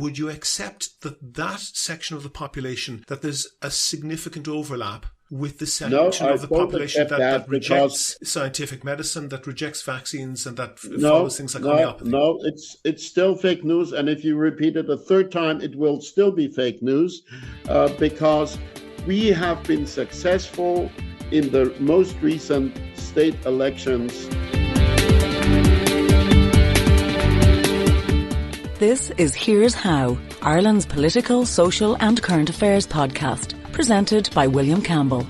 would you accept that section of the population, that there's a significant overlap with the section of the population that rejects scientific medicine, that rejects vaccines, and that follows things like homeopathy? No, it's still fake news. And if you repeat it a third time, it will still be fake news because we have been successful in the most recent state elections. This is Here's How, Ireland's political, social and current affairs podcast, presented by William Campbell.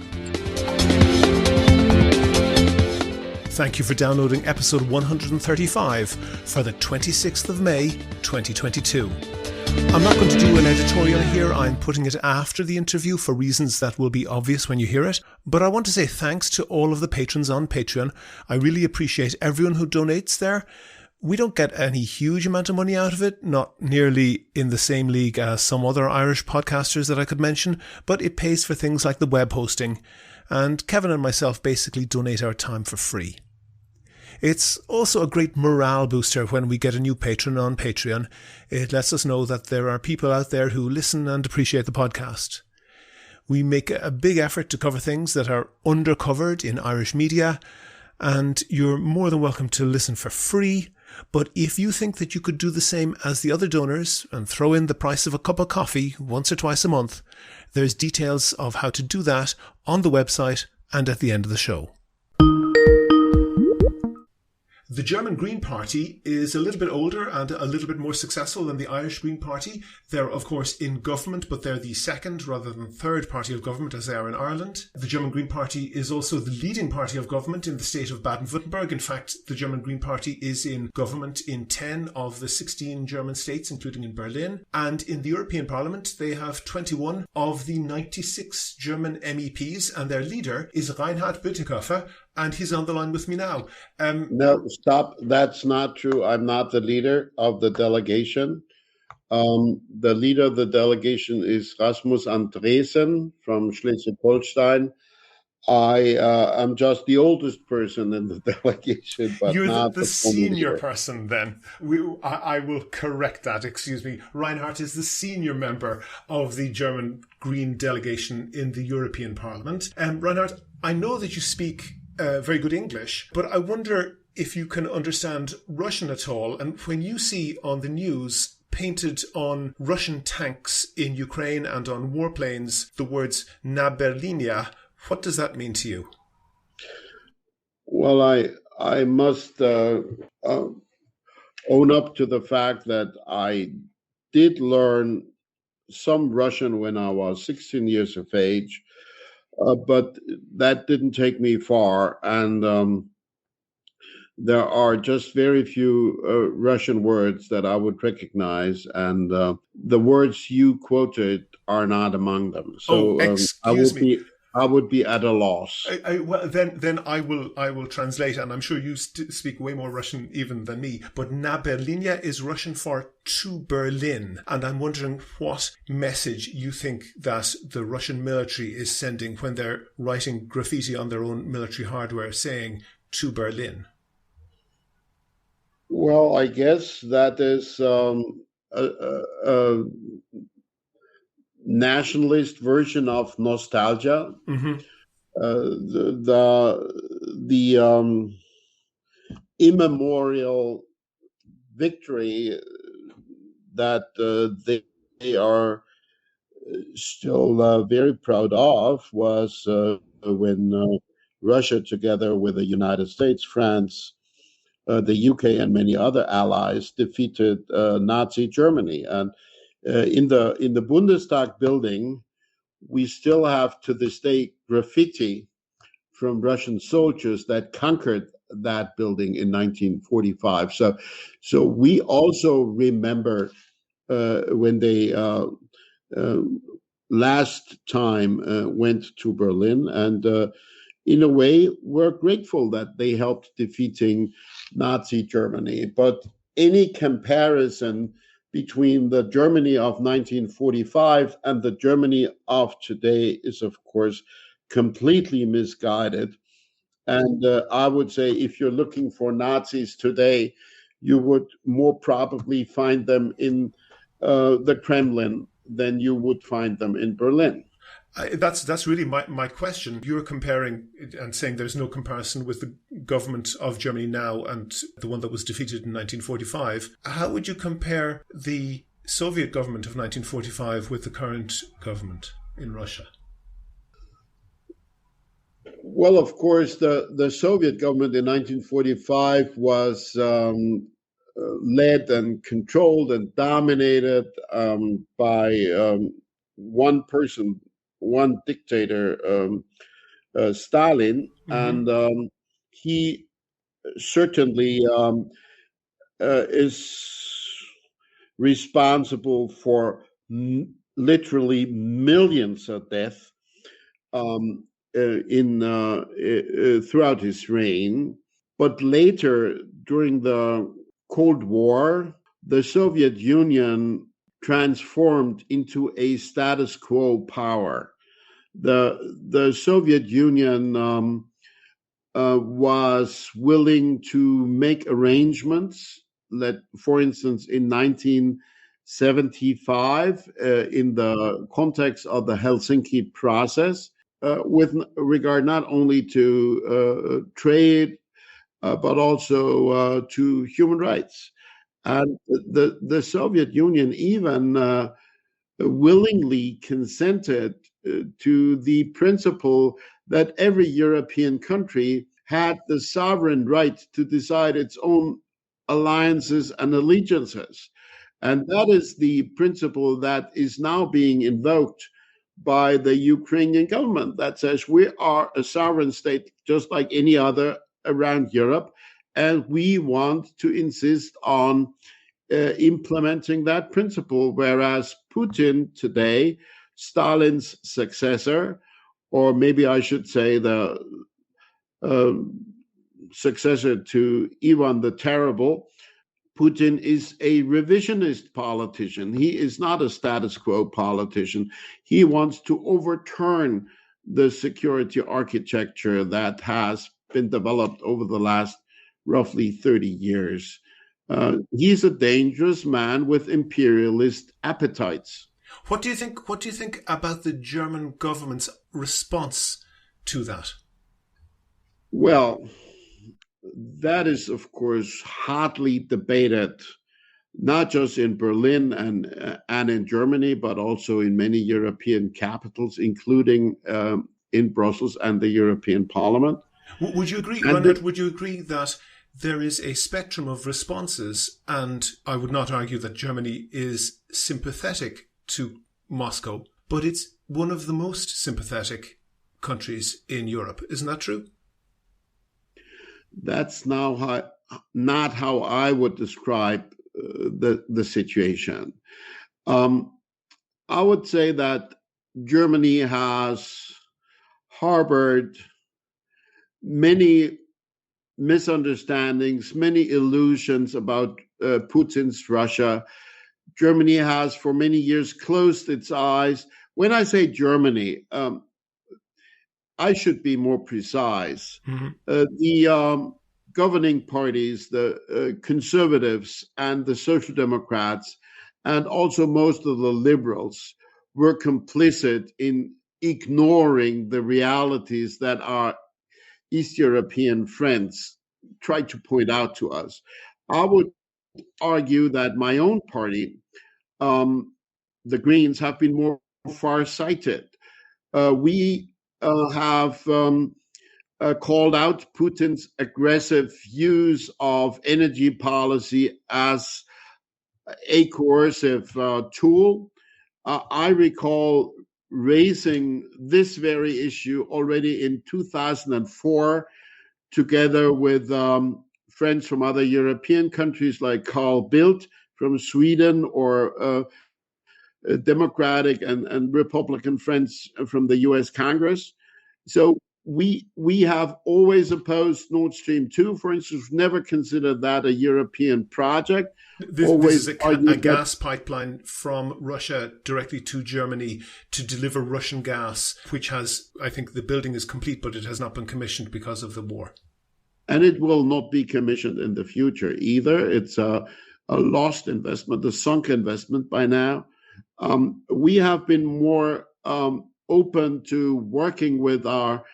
Thank you for downloading episode 135 for the 26th of May, 2022. I'm not going to do an editorial here. I'm putting it after the interview for reasons that will be obvious when you hear it. But I want to say thanks to all of the patrons on Patreon. I really appreciate everyone who donates there. We don't get any huge amount of money out of it, not nearly in the same league as some other Irish podcasters that I could mention, but it pays for things like the web hosting, and Kevin and myself basically donate our time for free. It's also a great morale booster when we get a new patron on Patreon. It lets us know that there are people out there who listen and appreciate the podcast. We make a big effort to cover things that are undercovered in Irish media, and you're more than welcome to listen for free. But if you think that you could do the same as the other donors and throw in the price of a cup of coffee once or twice a month, there's details of how to do that on the website and at the end of the show. The German Green Party is a little bit older and a little bit more successful than the Irish Green Party. They're, of course, in government, but they're the second rather than third party of government as they are in Ireland. The German Green Party is also the leading party of government in the state of Baden-Württemberg. In fact, the German Green Party is in government in 10 of the 16 German states, including in Berlin. And in the European Parliament, they have 21 of the 96 German MEPs, and their leader is Reinhard Bütikofer, and he's on the line with me now. No, stop. That's not true. I'm not the leader of the delegation. The leader of the delegation is Rasmus Andresen from Schleswig-Holstein. I am just the oldest person in the delegation, but you're not the senior person then. I will correct that, excuse me. Reinhard is the senior member of the German Green delegation in the European Parliament. Reinhard, I know that you speak very good English, but I wonder if you can understand Russian at all. And when you see on the news painted on Russian tanks in Ukraine and on warplanes the words "Na Berlinia," what does that mean to you? Well, I must own up to the fact that I did learn some Russian when I was 16 years of age. But that didn't take me far, and there are just very few Russian words that I would recognize, and the words you quoted are not among them. So excuse me. I would be at a loss. Well, then I will translate, and I'm sure you speak way more Russian even than me. But "Na Berlinia" is Russian for "to Berlin," and I'm wondering what message you think that the Russian military is sending when they're writing graffiti on their own military hardware saying "to Berlin." Well, I guess that is a nationalist version of nostalgia. Mm-hmm. The immemorial victory that they are still very proud of was when Russia, together with the United States, France, the UK, and many other allies, defeated Nazi Germany. And in the Bundestag building, we still have to this day graffiti from Russian soldiers that conquered that building in 1945. So we also remember when they last time went to Berlin, and in a way, we're grateful that they helped defeating Nazi Germany. But any comparison between the Germany of 1945 and the Germany of today is, of course, completely misguided. And I would say if you're looking for Nazis today, you would more probably find them in the Kremlin, then you would find them in Berlin. That's really my question. You're comparing and saying there's no comparison with the government of Germany now and the one that was defeated in 1945. How would you compare the Soviet government of 1945 with the current government in Russia? Well, of course, the Soviet government in 1945 was led and controlled and dominated by one person, one dictator, Stalin, and he certainly is responsible for literally millions of deaths throughout his reign. But later, during the Cold War, the Soviet Union transformed into a status quo power. The Soviet Union was willing to make arrangements. For instance, in 1975, in the context of the Helsinki process, with regard not only to trade, but also to human rights. And the Soviet Union even willingly consented to the principle that every European country had the sovereign right to decide its own alliances and allegiances. And that is the principle that is now being invoked by the Ukrainian government, that says we are a sovereign state just like any other around Europe, and we want to insist on implementing that principle, whereas Putin today, Stalin's successor, or maybe I should say the successor to Ivan the Terrible, Putin is a revisionist politician. He is not a status quo politician. He wants to overturn the security architecture that has been developed over the last roughly 30 years. He's a dangerous man with imperialist appetites. What do you think about the German government's response to that? Well, that is, of course, hotly debated, not just in Berlin and in Germany, but also in many European capitals, including in Brussels and the European Parliament. Would you agree, Reinhard, would you agree that there is a spectrum of responses, and I would not argue that Germany is sympathetic to Moscow, but it's one of the most sympathetic countries in Europe. Isn't that true? That's not how I would describe the situation. I would say that Germany has harbored many misunderstandings, many illusions about Putin's Russia. Germany has for many years closed its eyes. When I say Germany, I should be more precise. The governing parties, the conservatives and the social democrats, and also most of the liberals, were complicit in ignoring the realities that our East European friends tried to point out to us. I would argue that my own party, the Greens, have been more far-sighted. We have called out Putin's aggressive use of energy policy as a coercive tool. I recall raising this very issue already in 2004, together with friends from other European countries like Carl Bildt from Sweden, or Democratic and Republican friends from the US Congress. So we have always opposed Nord Stream 2, for instance, never considered that a European project. This is a gas pipeline from Russia directly to Germany to deliver Russian gas, which has, I think the building is complete, but it has not been commissioned because of the war. And it will not be commissioned in the future either. It's a lost investment, a sunk investment by now. We have been more open to working with our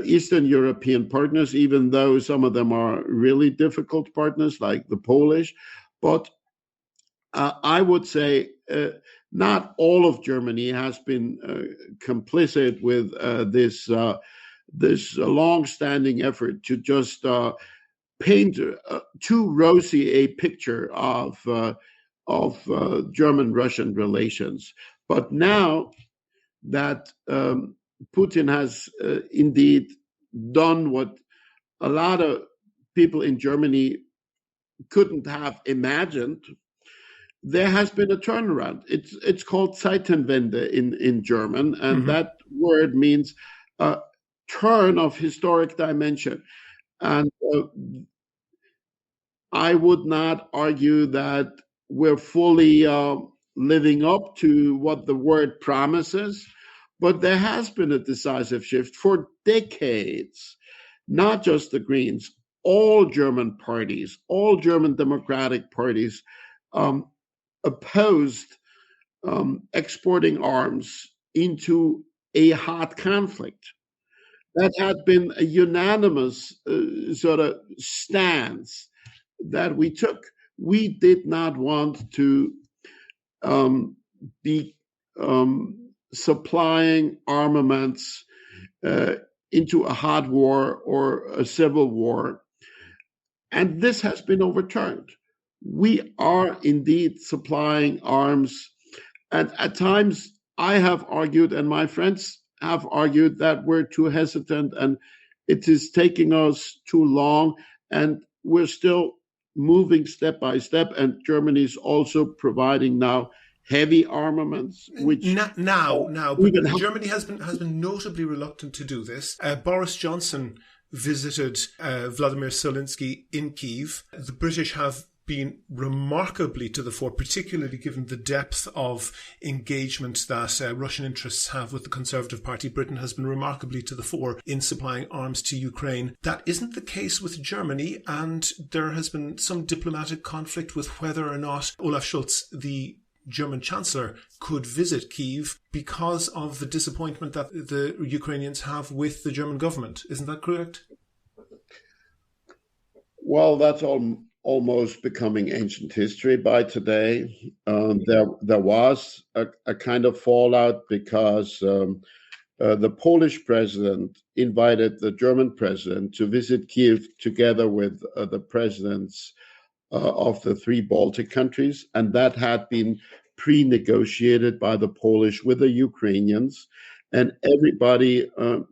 Eastern European partners, even though some of them are really difficult partners, like the Polish. But I would say not all of Germany has been complicit with this long-standing effort to just paint too rosy a picture of German-Russian relations. But now that Putin has indeed done what a lot of people in Germany couldn't have imagined, there has been a turnaround. It's called Zeitenwende in German, and that word means turn of historic dimension. And I would not argue that we're fully living up to what the word promises, but there has been a decisive shift for decades. Not just the Greens, all German parties, all German democratic parties opposed exporting arms into a hot conflict. That had been a unanimous sort of stance that we took. We did not want to be supplying armaments into a hot war or a civil war. And this has been overturned. We are indeed supplying arms. And at times I have argued, and my friends have argued, that we're too hesitant and it is taking us too long. And we're still moving step by step. And Germany is also providing now heavy armaments, which but Germany has been notably reluctant to do this. Boris Johnson visited Vladimir Zelensky in Kyiv. The British have been remarkably to the fore, particularly given the depth of engagement that Russian interests have with the Conservative Party. Britain has been remarkably to the fore in supplying arms to Ukraine. That isn't the case with Germany, and there has been some diplomatic conflict with whether or not Olaf Scholz, the German Chancellor, could visit Kyiv because of the disappointment that the Ukrainians have with the German government. Isn't that correct? Well, that's almost becoming ancient history by today. There was a kind of fallout because the Polish president invited the German president to visit Kyiv together with the presidents of the three Baltic countries, and that had been pre-negotiated by the Polish with the Ukrainians, and everybody who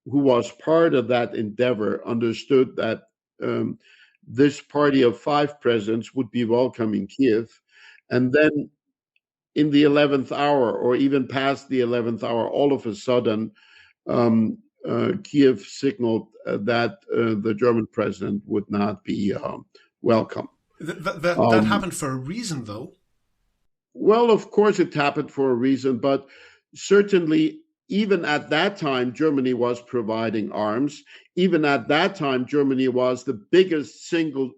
was part of that endeavor understood that this party of five presidents would be welcome in Kyiv. And then in the 11th hour, or even past the 11th hour, all of a sudden, Kyiv signaled that the German president would not be welcome. That happened for a reason, though. Well, of course it happened for a reason, but certainly even at that time, Germany was providing arms. Even at that time, Germany was the biggest single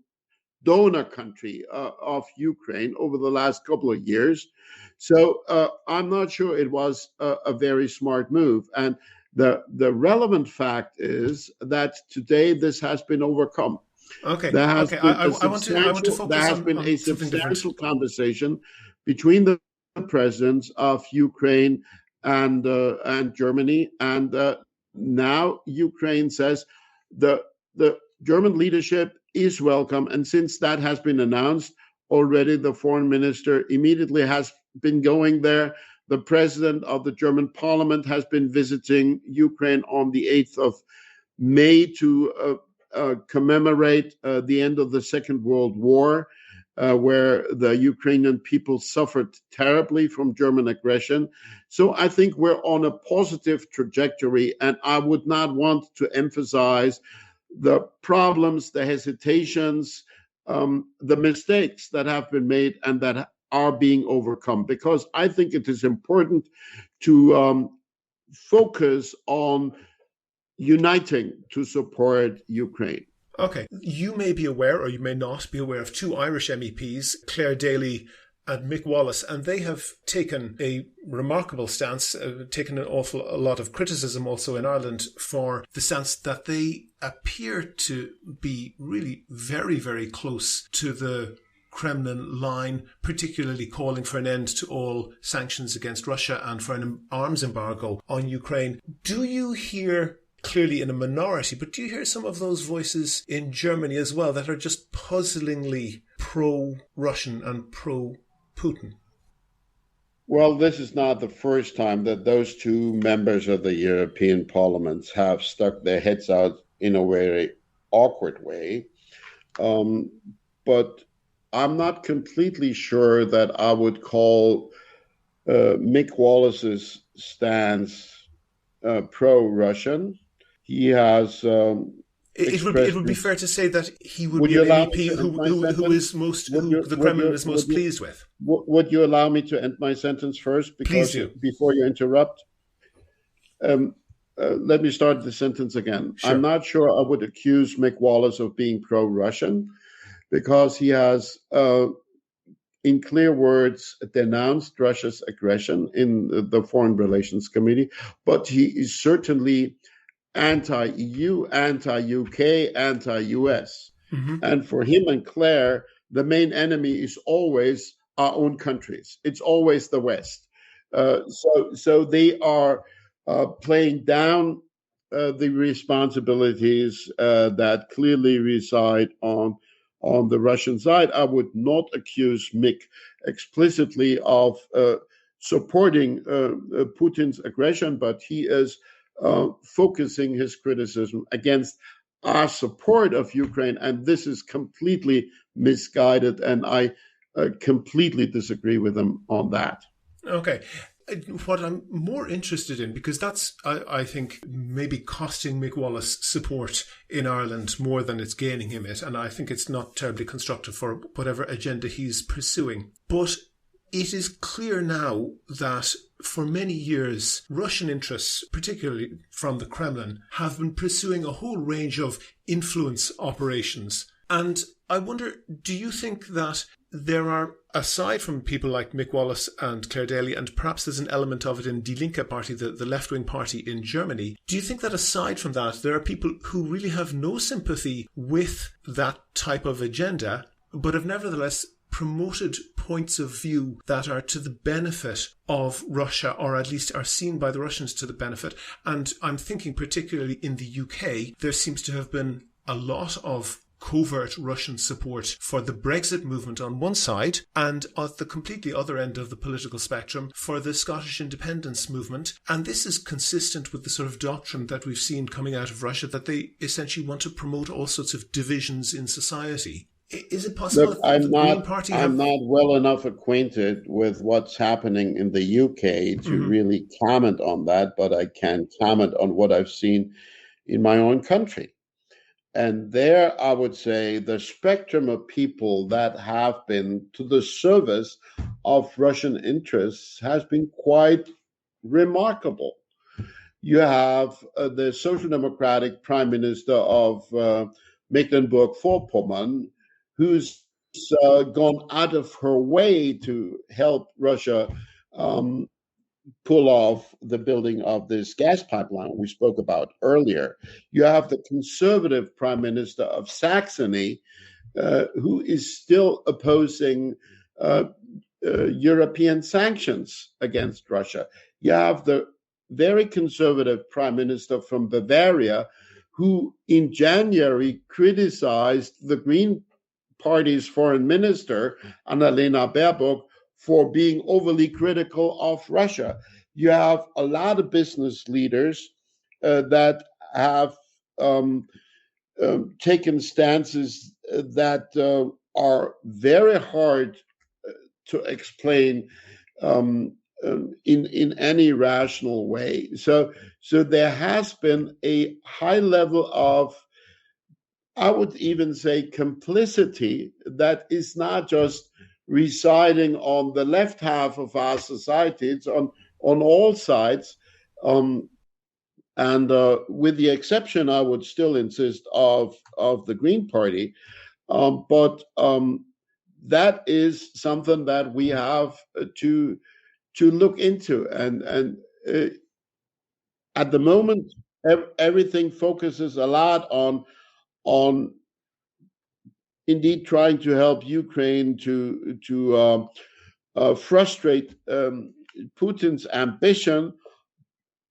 donor country of Ukraine over the last couple of years. So I'm not sure it was a very smart move. And the relevant fact is that today this has been overcome. Okay. There has been I want to focus there has on, been on a substantial conversation between the presidents of Ukraine and Germany, and now Ukraine says the German leadership is welcome. And since that has been announced already, the foreign minister immediately has been going there. The president of the German parliament has been visiting Ukraine on the 8th of May to commemorate the end of the Second World War, where the Ukrainian people suffered terribly from German aggression. So I think we're on a positive trajectory, and I would not want to emphasize the problems, the hesitations, the mistakes that have been made and that are being overcome, because I think it is important to focus on uniting to support Ukraine. Okay. You may be aware, or you may not be aware, of two Irish MEPs, Claire Daly and Mick Wallace, and they have taken a remarkable stance, taken an awful a lot of criticism also in Ireland for the stance that they appear to be really very, very close to the Kremlin line, particularly calling for an end to all sanctions against Russia and for an arms embargo on Ukraine. Do you hear, clearly in a minority, but do you hear some of those voices in Germany as well that are just puzzlingly pro-Russian and pro-Putin? Well, this is not the first time that those two members of the European Parliament have stuck their heads out in a very awkward way. But I'm not completely sure that I would call Mick Wallace's stance pro-Russian. He has it would be fair to say that he would be an MEP who the Kremlin is most pleased with. Would you allow me to end my sentence first? Please do. Before you interrupt. Let me start the sentence again. Sure. I'm not sure I would accuse Mick Wallace of being pro-Russian, because he has, in clear words, denounced Russia's aggression in the Foreign Relations Committee, but he is certainly anti-EU, anti-UK, anti-US. Mm-hmm. And for him and Claire, the main enemy is always our own countries. It's always the West. So they are playing down the responsibilities that clearly reside on the Russian side. I would not accuse Mick explicitly of supporting Putin's aggression, but he is focusing his criticism against our support of Ukraine, and this is completely misguided, and I completely disagree with him on that. Okay. What I'm more interested in, because that's, I think, maybe costing Mick Wallace support in Ireland more than it's gaining him it, and I think it's not terribly constructive for whatever agenda he's pursuing. But it is clear now that for many years, Russian interests, particularly from the Kremlin, have been pursuing a whole range of influence operations. And I wonder, do you think that there are, aside from people like Mick Wallace and Claire Daly, and perhaps there's an element of it in Die Linke party, the left-wing party in Germany, do you think that aside from that, there are people who really have no sympathy with that type of agenda, but have nevertheless promoted points of view that are to the benefit of Russia, or at least are seen by the Russians to the benefit? And I'm thinking particularly in the UK, there seems to have been a lot of covert Russian support for the Brexit movement on one side, and at the completely other end of the political spectrum for the Scottish independence movement. And this is consistent with the sort of doctrine that we've seen coming out of Russia, that they essentially want to promote all sorts of divisions in society. Is it possible that the Green Party I'm not well enough acquainted with what's happening in the UK to really comment on that, but I can comment on what I've seen in my own country. And there, I would say, the spectrum of people that have been to the service of Russian interests has been quite remarkable. You have the Social Democratic Prime Minister of Mecklenburg-Vorpommern, who's gone out of her way to help Russia pull off the building of this gas pipeline we spoke about earlier. You have the conservative prime minister of Saxony, who is still opposing European sanctions against Russia. You have the very conservative prime minister from Bavaria, who in January criticized the Green Party's foreign minister, Annalena Baerbock, for being overly critical of Russia. You have a lot of business leaders that have taken stances that are very hard to explain in any rational way. So there has been a high level of, I would even say, complicity that is not just residing on the left half of our society. It's on all sides. And with the exception, I would still insist, of the Green Party. But that is something that we have to look into. And at the moment, everything focuses a lot on indeed trying to help Ukraine to frustrate Putin's ambition.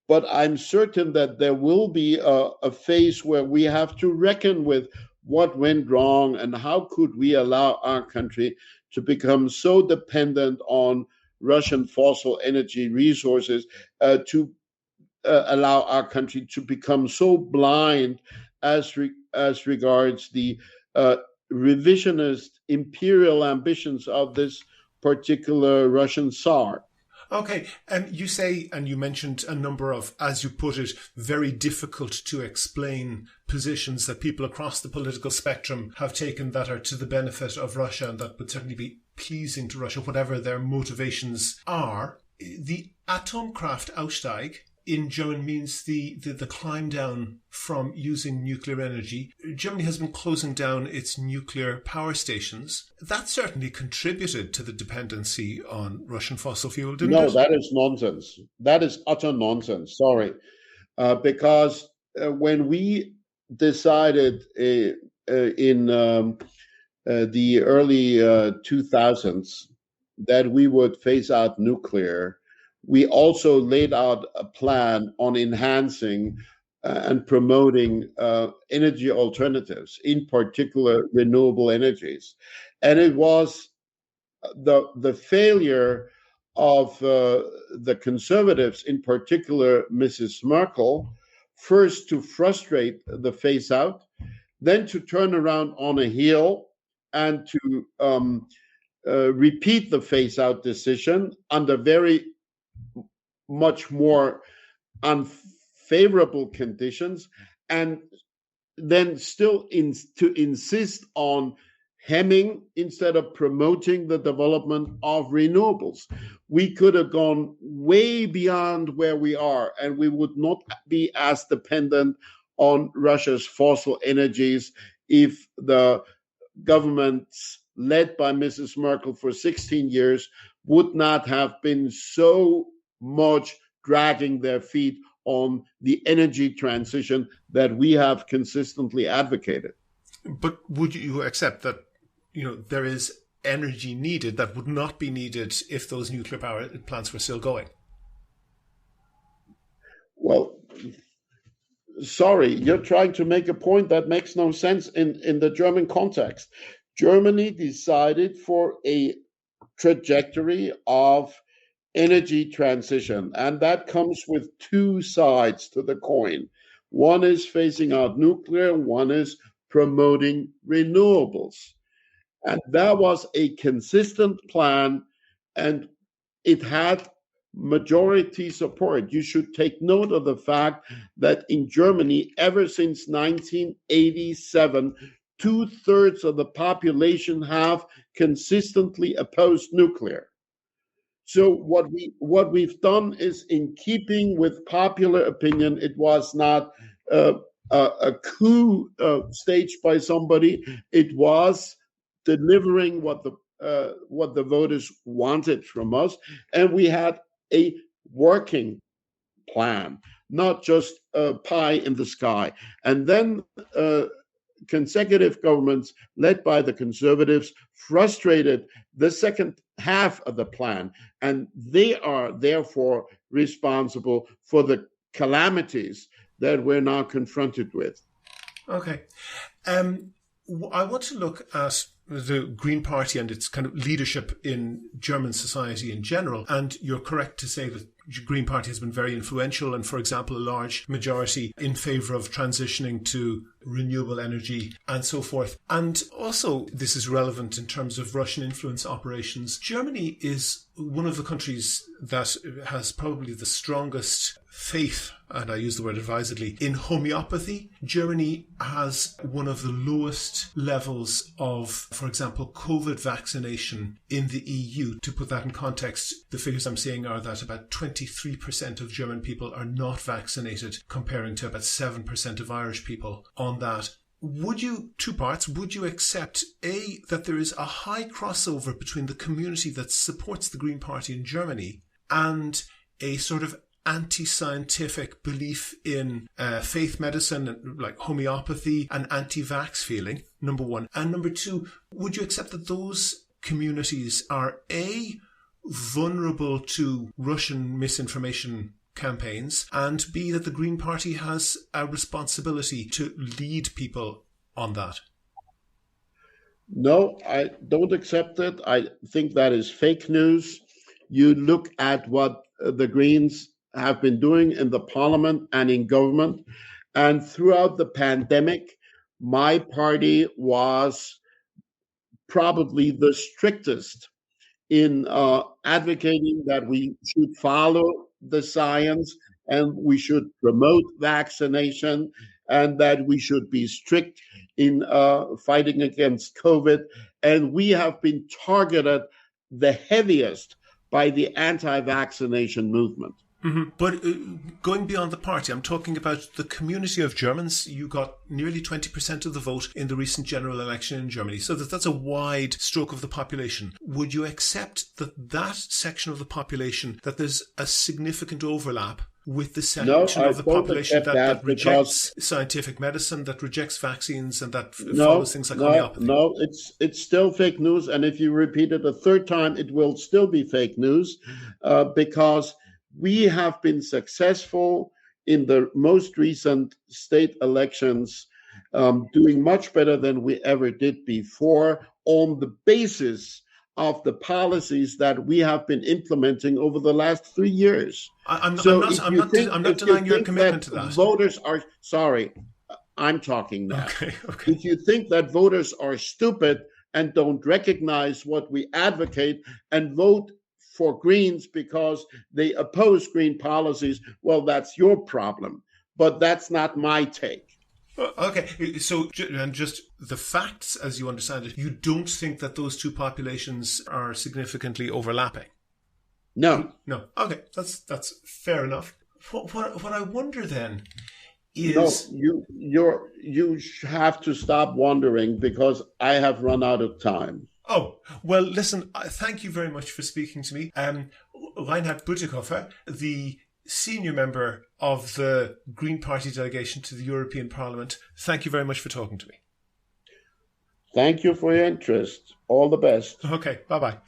But I'm certain that there will be a phase where we have to reckon with what went wrong and how could we allow our country to become so dependent on Russian fossil energy resources, to allow our country to become so blind as regards the revisionist imperial ambitions of this particular Russian Tsar. Okay, you say, and you mentioned a number of, as you put it, very difficult to explain positions that people across the political spectrum have taken that are to the benefit of Russia and that would certainly be pleasing to Russia, whatever their motivations are. The Atomkraftausstieg in German means the climb down from using nuclear energy. Germany has been closing down its nuclear power stations. That certainly contributed to the dependency on Russian fossil fuel, didn't it? No, that is nonsense. That is utter nonsense. Sorry. Because when we decided in the early 2000s that we would phase out nuclear, we also laid out a plan on enhancing and promoting energy alternatives, in particular renewable energies. And it was the failure of the conservatives, in particular Mrs. Merkel, first to frustrate the phase out, then to turn around on a heel and to repeat the phase out decision under very much more unfavorable conditions, and then still to insist on hemming instead of promoting the development of renewables. We could have gone way beyond where we are, and we would not be as dependent on Russia's fossil energies if the governments led by Mrs. Merkel for 16 years would not have been so much dragging their feet on the energy transition that we have consistently advocated. But would you accept that, there is energy needed that would not be needed if those nuclear power plants were still going? Well, sorry, you're trying to make a point that makes no sense in the German context. Germany decided for a trajectory of energy transition, and that comes with two sides to the coin. One is phasing out nuclear, one is promoting renewables. And that was a consistent plan, and it had majority support. You should take note of the fact that in Germany, ever since 1987, 2/3 of the population have consistently opposed nuclear. So what we've done is in keeping with popular opinion. It was not a coup staged by somebody. It was delivering what the voters wanted from us, and we had a working plan, not just a pie in the sky. And then consecutive governments led by the conservatives frustrated the second half of the plan, and they are therefore responsible for the calamities that we're now confronted with. Okay. I want to look at the Green Party and its kind of leadership in German society in general. And you're correct to say that the Green Party has been very influential and, for example, a large majority in favour of transitioning to renewable energy and so forth. And also, this is relevant in terms of Russian influence operations. Germany is one of the countries that has probably the strongest faith, and I use the word advisedly, in homeopathy. Germany has one of the lowest levels of, for example, COVID vaccination in the EU. To put that in context, the figures I'm seeing are that about 20 23% of German people are not vaccinated, comparing to about 7% of Irish people on that. Would you, two parts, would you accept, A, that there is a high crossover between the community that supports the Green Party in Germany and a sort of anti-scientific belief in faith medicine, like homeopathy, and anti-vax feeling, number one? And number two, would you accept that those communities are, A, vulnerable to Russian misinformation campaigns, and B, that the Green Party has a responsibility to lead people on that? No, I don't accept it. I think that is fake news. You look at what the Greens have been doing in the parliament and in government, and throughout the pandemic, my party was probably the strictest in advocating that we should follow the science and we should promote vaccination and that we should be strict in fighting against COVID. And we have been targeted the heaviest by the anti-vaccination movement. Mm-hmm. But going beyond the party, I'm talking about the community of Germans. You got nearly 20% of the vote in the recent general election in Germany. So that's a wide stroke of the population. Would you accept that section of the population, that there's a significant overlap with the section of the population that rejects scientific medicine, that rejects vaccines, and that follows things like homeopathy? No, it's still fake news. And if you repeat it a third time, it will still be fake news because we have been successful in the most recent state elections, doing much better than we ever did before on the basis of the policies that we have been implementing over the last 3 years. I'm not denying your commitment to that. Voters are, sorry, I'm talking now. Okay. If you think that voters are stupid and don't recognize what we advocate and vote for Greens because they oppose green policies, well, that's your problem. But that's not my take. Okay, so and just the facts as you understand it, you don't think that those two populations are significantly overlapping? No. Okay, that's fair enough. What I wonder then is... No, you have to stop wondering because I have run out of time. Oh, well, listen, thank you very much for speaking to me. Reinhard Bütikofer, the senior member of the Green Party delegation to the European Parliament, thank you very much for talking to me. Thank you for your interest. All the best. Okay, bye-bye.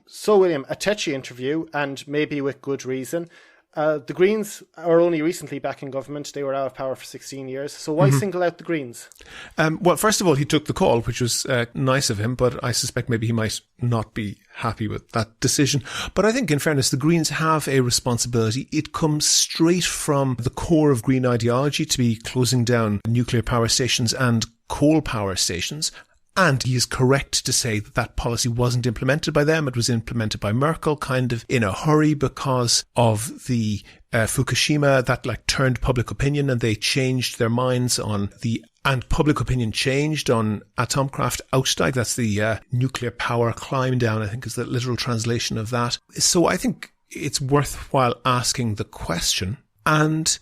So, William, a touchy interview, and maybe with good reason. The Greens are only recently back in government. They were out of power for 16 years. So why single out the Greens? Well, first of all, he took the call, which was nice of him, but I suspect maybe he might not be happy with that decision. But I think, in fairness, the Greens have a responsibility. It comes straight from the core of Green ideology to be closing down nuclear power stations and coal power stations. And he is correct to say that that policy wasn't implemented by them. It was implemented by Merkel kind of in a hurry because of the Fukushima that turned public opinion, and they changed their minds and public opinion changed on Atomkraft Ausstieg. That's the nuclear power climb down, I think is the literal translation of that. So I think it's worthwhile asking the question, and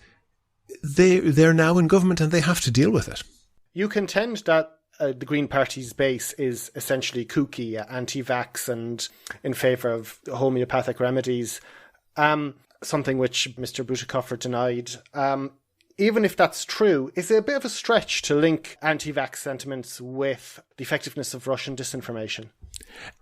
they're now in government and they have to deal with it. You contend that the Green Party's base is essentially kooky, anti-vax and in favour of homeopathic remedies, something which Mr. Bütikofer denied. Even if that's true, is it a bit of a stretch to link anti-vax sentiments with the effectiveness of Russian disinformation?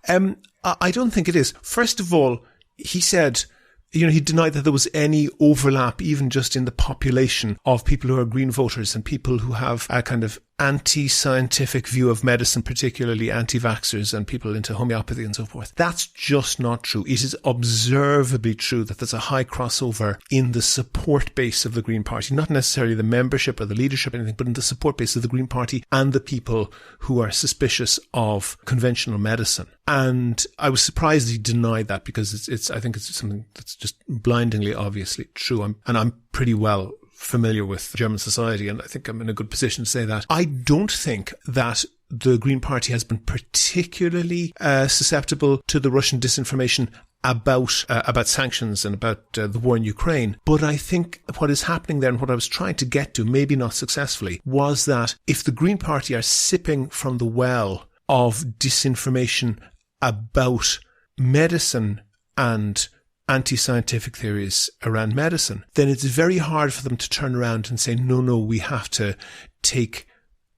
I don't think it is. First of all, he said... he denied that there was any overlap, even just in the population of people who are Green voters and people who have a kind of anti-scientific view of medicine, particularly anti-vaxxers and people into homeopathy and so forth. That's just not true. It is observably true that there's a high crossover in the support base of the Green Party, not necessarily the membership or the leadership or anything, but in the support base of the Green Party and the people who are suspicious of conventional medicine. And I was surprised he denied that because I think it's something that's just blindingly obviously true. I'm pretty well familiar with German society, and I think I'm in a good position to say that. I don't think that the Green Party has been particularly susceptible to the Russian disinformation about sanctions and about the war in Ukraine. But I think what is happening there, and what I was trying to get to, maybe not successfully, was that if the Green Party are sipping from the well of disinformation about medicine and anti-scientific theories around medicine, then it's very hard for them to turn around and say, no, we have to take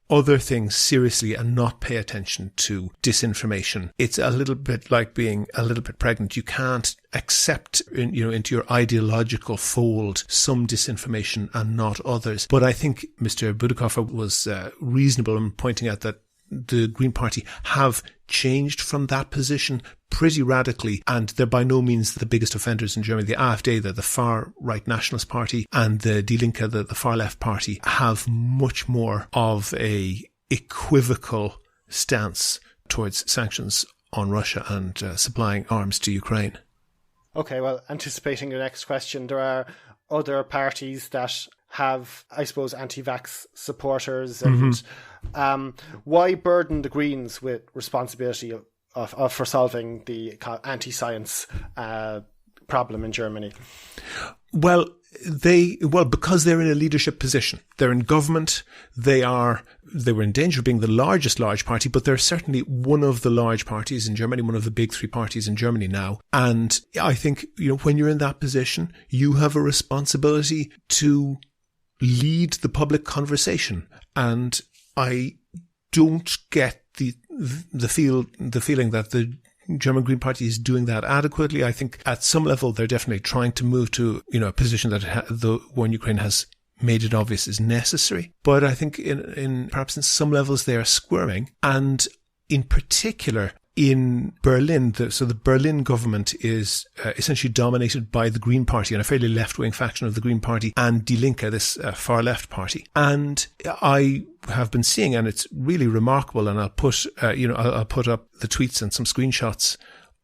other things seriously and not pay attention to disinformation. It's a little bit like being a little bit pregnant. You can't accept into your ideological fold some disinformation and not others. But I think Mr. Boutikofer was reasonable in pointing out that the Green Party have changed from that position pretty radically, and they're by no means the biggest offenders in Germany. The AfD, the far-right nationalist party, and the Die Linke, the far-left party, have much more of a equivocal stance towards sanctions on Russia and supplying arms to Ukraine. Okay, well, anticipating your next question, there are other parties that have, I suppose, anti-vax supporters, and why burden the Greens with responsibility for solving the anti-science problem in Germany? Well, because they're in a leadership position. They're in government. They were in danger of being the largest large party, but they're certainly one of the large parties in Germany, one of the big three parties in Germany now. And I think, when you're in that position, you have a responsibility to lead the public conversation. And I don't get the feeling that the German Green Party is doing that adequately. I think at some level they're definitely trying to move to a position that the war in Ukraine has made it obvious is necessary. But I think perhaps in some levels they are squirming, and in particular in Berlin. So the Berlin government is essentially dominated by the Green Party and a fairly left-wing faction of the Green Party and Die Linke, this far-left party. And I have been seeing, and it's really remarkable, and I'll put up the tweets and some screenshots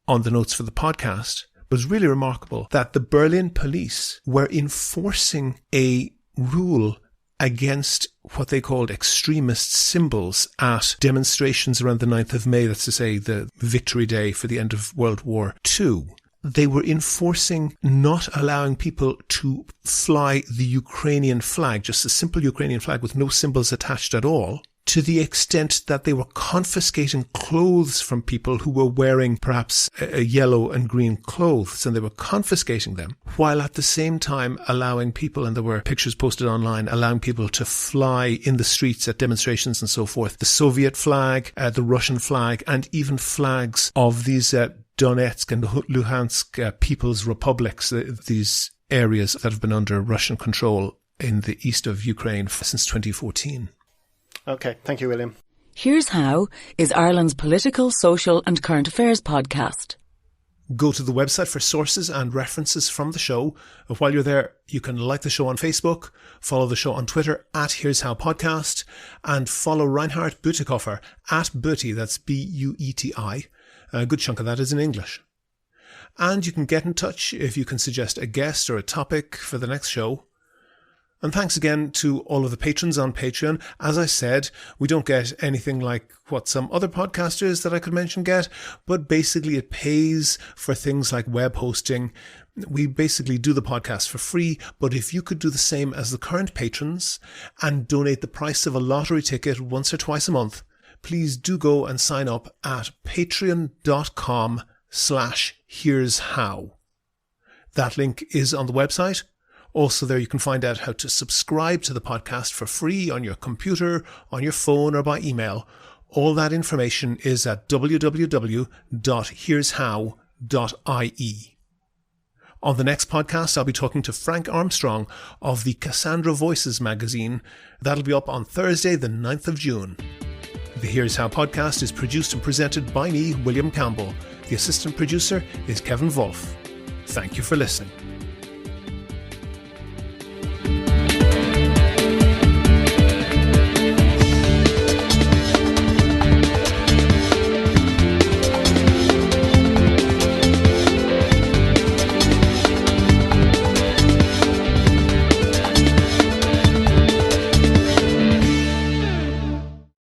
on the notes for the podcast, but it's really remarkable that the Berlin police were enforcing a rule against what they called extremist symbols at demonstrations around the 9th of May, that's to say the Victory Day for the end of World War II. They were enforcing not allowing people to fly the Ukrainian flag, just a simple Ukrainian flag with no symbols attached at all, to the extent that they were confiscating clothes from people who were wearing perhaps a yellow and green clothes, and they were confiscating them, while at the same time allowing people, and there were pictures posted online, allowing people to fly in the streets at demonstrations and so forth, the Soviet flag, the Russian flag, and even flags of these Donetsk and Luhansk People's Republics, these areas that have been under Russian control in the east of Ukraine since 2014. Okay, thank you, William. Here's How is Ireland's political, social and current affairs podcast. Go to the website for sources and references from the show. While you're there, you can like the show on Facebook, follow the show on Twitter at Here's How Podcast, and follow Reinhard Boutikofer at Buti, that's Bueti. A good chunk of that is in English. And you can get in touch if you can suggest a guest or a topic for the next show. And thanks again to all of the patrons on Patreon. As I said, we don't get anything like what some other podcasters that I could mention get, but basically it pays for things like web hosting. We basically do the podcast for free, but if you could do the same as the current patrons and donate the price of a lottery ticket once or twice a month, please do go and sign up at patreon.com/Here's How. That link is on the website. Also there you can find out how to subscribe to the podcast for free on your computer, on your phone or by email. All that information is at www.hereshow.ie. On the next podcast, I'll be talking to Frank Armstrong of the Cassandra Voices magazine. That'll be up on Thursday, the 9th of June. The Here's How podcast is produced and presented by me, William Campbell. The assistant producer is Kevin Wolf. Thank you for listening.